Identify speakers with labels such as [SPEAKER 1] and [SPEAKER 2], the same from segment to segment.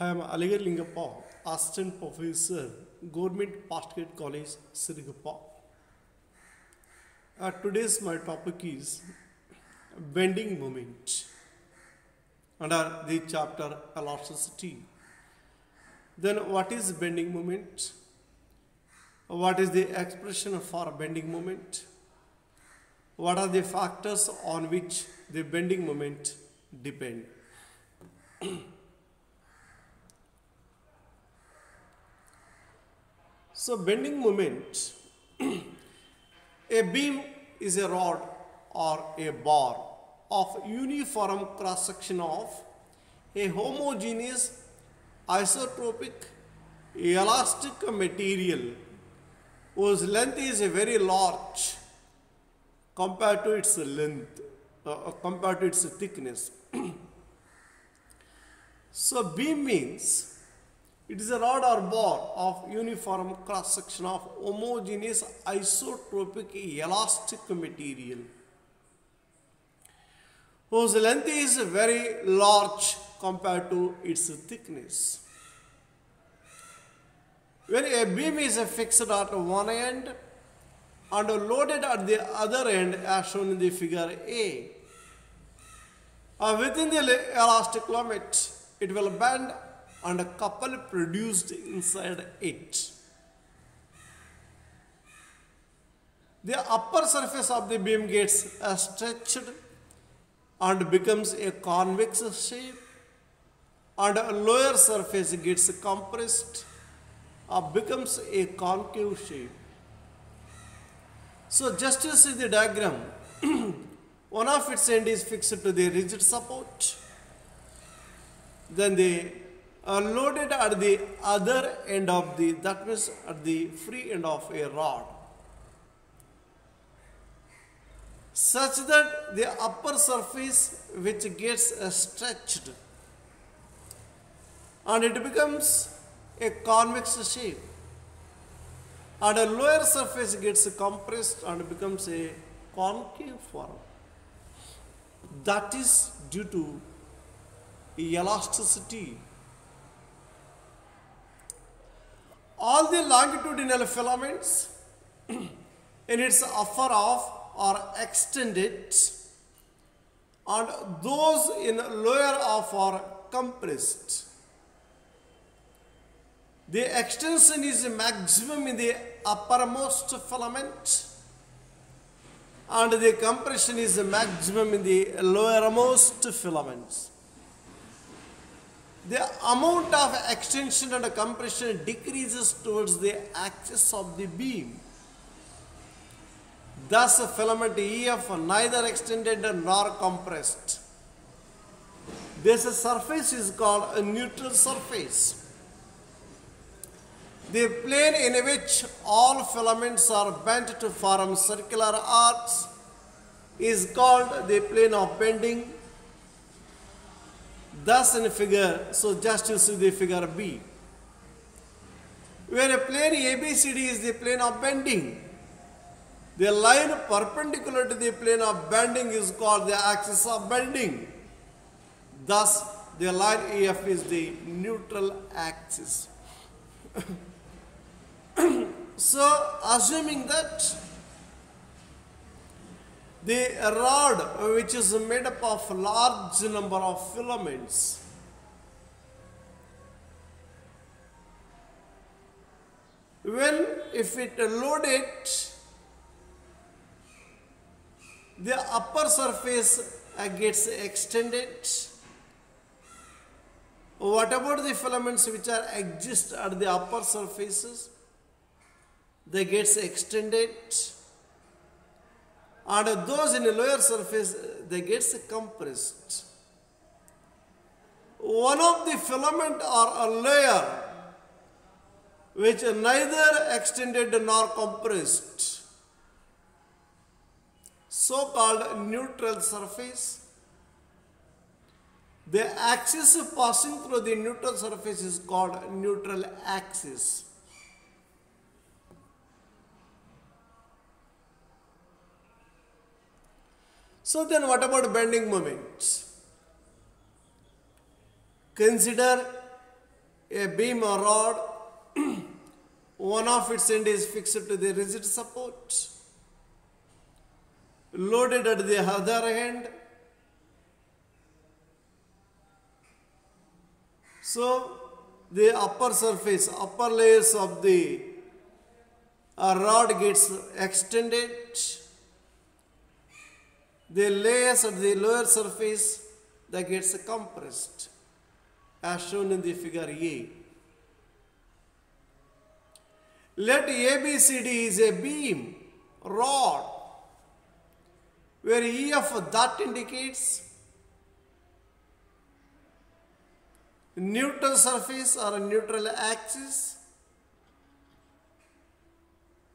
[SPEAKER 1] I am Aligar Lingappa, Assistant Professor, Government Postgrad College, Sirigappa. Today's my topic is bending moment under the chapter elasticity. Then what is bending moment? What is the expression for bending moment? What are the factors on which the bending moment depend? So bending moment, a beam is a rod or a bar of uniform cross section of a homogeneous isotropic elastic material whose length is very large compared to its length, compared to its thickness. So beam means it is a rod or bar of uniform cross section of homogeneous isotropic elastic material whose length is very large compared to its thickness. When a beam is fixed at one end and loaded at the other end as shown in the figure A, within the elastic limit, it will bend and a couple produced inside it. The upper surface of the beam gets stretched and becomes a convex shape, and a lower surface gets compressed or becomes a concave shape. So just to see the diagram, one of its end is fixed to the rigid support, then the loaded at the other end of the, that means at the free end of a rod, such that the upper surface which gets stretched and it becomes a convex shape, and a lower surface gets compressed and becomes a concave form. That is due to elasticity. All the longitudinal filaments in its upper half are extended and those in lower half are compressed. The extension is maximum in the uppermost filament and the compression is maximum in the lowermost filaments. The amount of extension and compression decreases towards the axis of the beam. Thus, filament EF neither extended nor compressed. This surface is called a neutral surface. The plane in which all filaments are bent to form circular arcs is called the plane of bending. Thus in figure, so just you see the figure B, where a plane ABCD is the plane of bending. The line perpendicular to the plane of bending is called the axis of bending. Thus the line EF is the neutral axis. So assuming that the rod, which is made up of large number of filaments, if it loaded, the upper surface gets extended. What about the filaments which are exist at the upper surfaces? They gets extended, and those in the lower surface they gets compressed. One of the filament or a layer which neither extended nor compressed, so called neutral surface. The axis passing through the neutral surface is called neutral axis. So then what about bending moments? Consider a beam or rod, one of its end is fixed to the rigid support, loaded at the other end. So the upper surface, upper layers of the rod gets extended. The layers at the lower surface that gets compressed, as shown in the figure A. Let ABCD is a beam, rod, where EF that indicates neutral surface or neutral axis,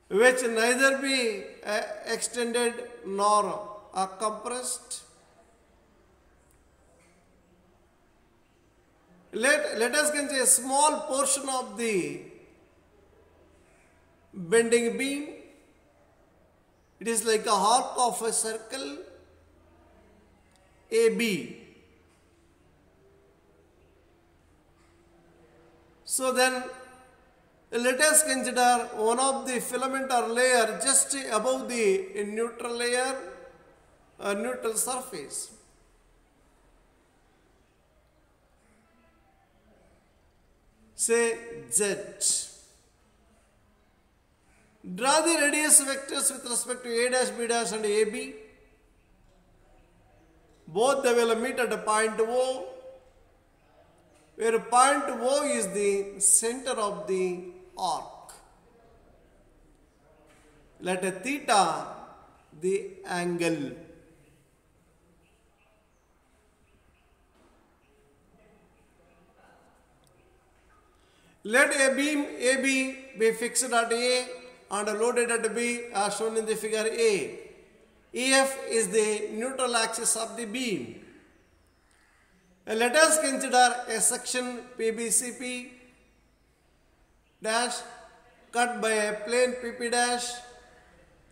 [SPEAKER 1] which neither be extended nor compressed. Let us consider a small portion of the bending beam. It is like a arc of a circle AB. So then let us consider one of the filament or layer just above the neutral layer, neutral surface. Say Z. Draw the radius vectors with respect to A dash, B dash and AB. Both they will meet at a point O, where point O is the center of the arc. Let a theta the angle. Let a beam AB be fixed at A and loaded at B as shown in the figure A. EF is the neutral axis of the beam. Let us consider a section PBCP dash cut by a plane PP dash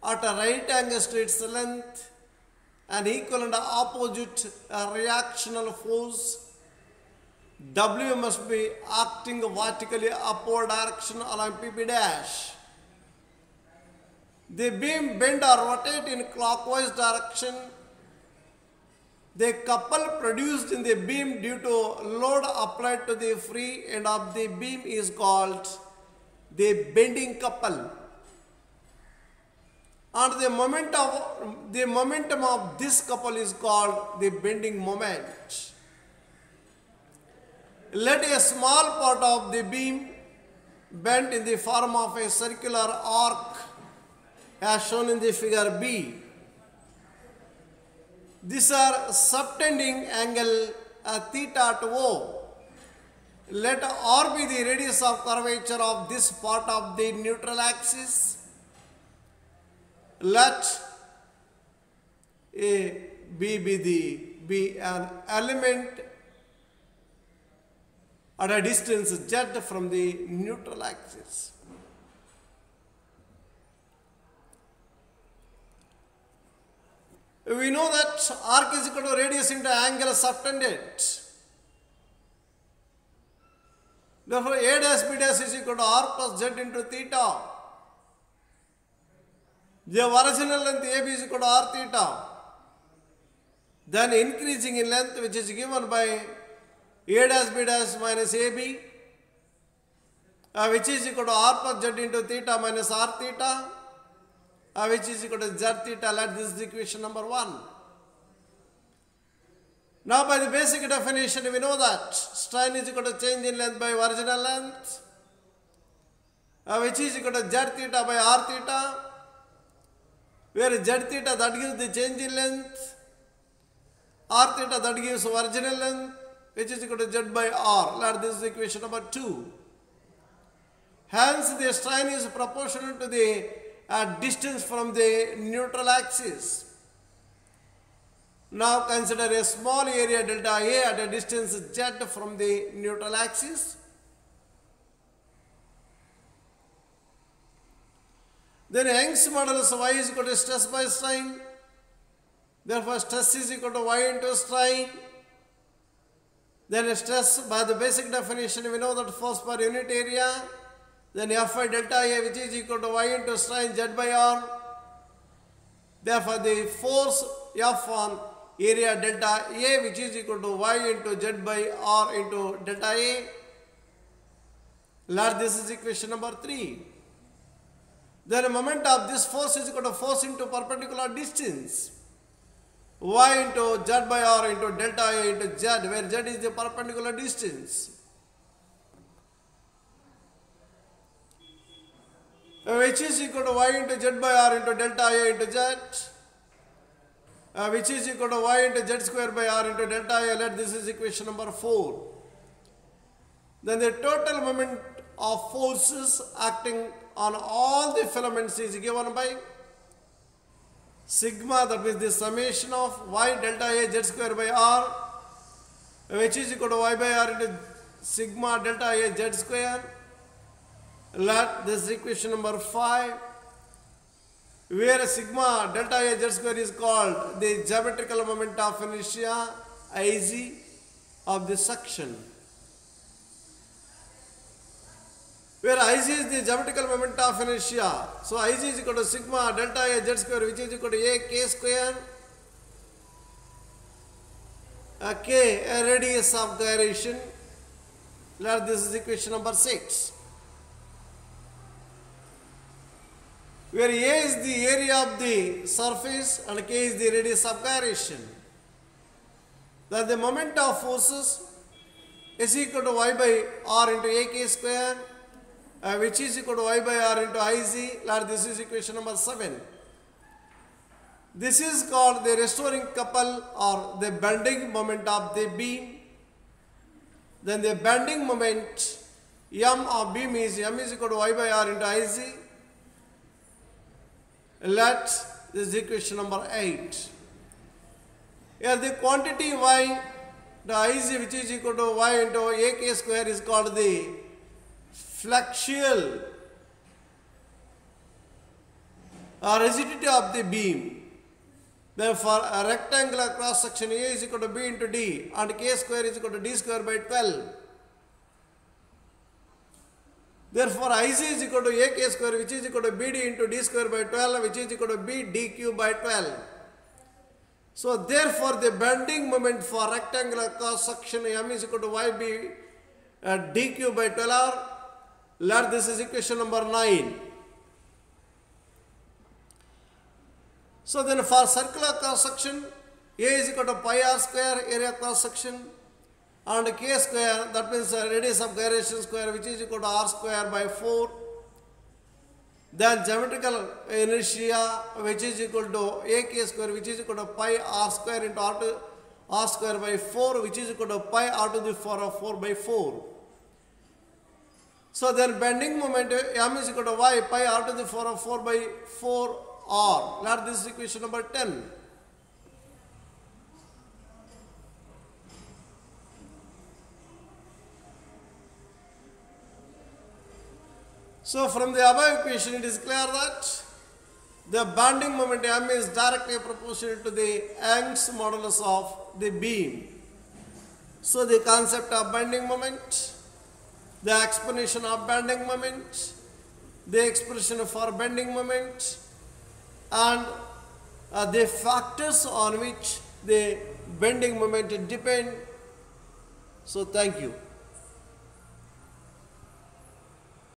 [SPEAKER 1] at a right angle to its length, an equal and opposite reactional force W must be acting vertically upward direction along PP dash. The beam bend or rotate in clockwise direction. The couple produced in the beam due to load applied to the free end of the beam is called the bending couple. And the momentum of this couple is called the bending moment. Let a small part of the beam bend in the form of a circular arc as shown in the figure B. These are subtending angle theta to O. Let R be the radius of curvature of this part of the neutral axis. Let A B be an element at a distance z from the neutral axis. We know that arc is equal to radius into angle subtended. Therefore, A dash B dash is equal to R plus Z into theta. The original length AB is equal to R theta. Then increasing in length, which is given by A dash B dash minus AB, which is equal to R plus Z into theta minus R theta, which is equal to Z theta. Let this is equation number 1. Now by the basic definition, we know that strain is equal to change in length by original length, which is equal to Z theta by R theta, where Z theta that gives the change in length, R theta that gives original length, which is equal to Z by R. Let this is equation number 2. Hence the strain is proportional to the distance from the neutral axis. Now consider a small area delta A at a distance Z from the neutral axis. Then Young's modulus Y is equal to stress by strain. Therefore stress is equal to Y into strain. Then stress, by the basic definition, we know that force per unit area. Then F by delta A, which is equal to Y into strain Z by R. Therefore, the force F on area delta A, which is equal to Y into Z by R into delta A. Let this is equation number 3. Then the moment of this force is equal to force into perpendicular distance. Y into Z by R into delta A into Z, where Z is the perpendicular distance. Which is equal to Y into Z by R into delta A into Z, which is equal to Y into Z square by R into delta A. Let this is equation number 4. Then the total moment of forces acting on all the filaments is given by sigma, that is the summation of Y delta A Z square by R, which is equal to Y by R into sigma delta A Z square. Let this equation number 5, where sigma delta A Z square is called the geometrical moment of inertia, Ig, of the suction. Where Ig is the geometrical moment of inertia. So Ig is equal to sigma delta A Z square, which is equal to A K square. K, a radius of gyration. Let this is equation number 6. Where A is the area of the surface and K is the radius of gyration. Then the moment of forces is equal to Y by R into AK square, which is equal to Y by R into Ig. Let this is equation number 7. This is called the restoring couple or the bending moment of the beam. Then the bending moment M of beam is M is equal to Y by R into Ig. Let this is equation number 8. Here the quantity Y, the Ig, which is equal to Y into AK square, is called the flexural rigidity of the beam. Therefore, a rectangular cross section A is equal to B into D and K square is equal to D square by 12. Therefore, Ig is equal to AK square, which is equal to BD into D square by 12, which is equal to BDQ by 12. So, therefore, the bending moment for rectangular cross section M is equal to YB DQ by 12. Let this is equation number 9. So, then for circular cross section, A is equal to pi R square area cross section and K square, that means radius of gyration square, which is equal to R square by 4. Then geometrical inertia, which is equal to AK square, which is equal to pi R square into R square by 4, which is equal to pi R to the power of 4 by 4. So then bending moment M is equal to Y pi R to the power of 4 by 4 R. Let this is equation number 10. So from the above equation, it is clear that the bending moment M is directly proportional to the Young's modulus of the beam. So the concept of bending moment, the explanation of bending moment, the expression for bending moment, and the factors on which the bending moment depend. So thank you.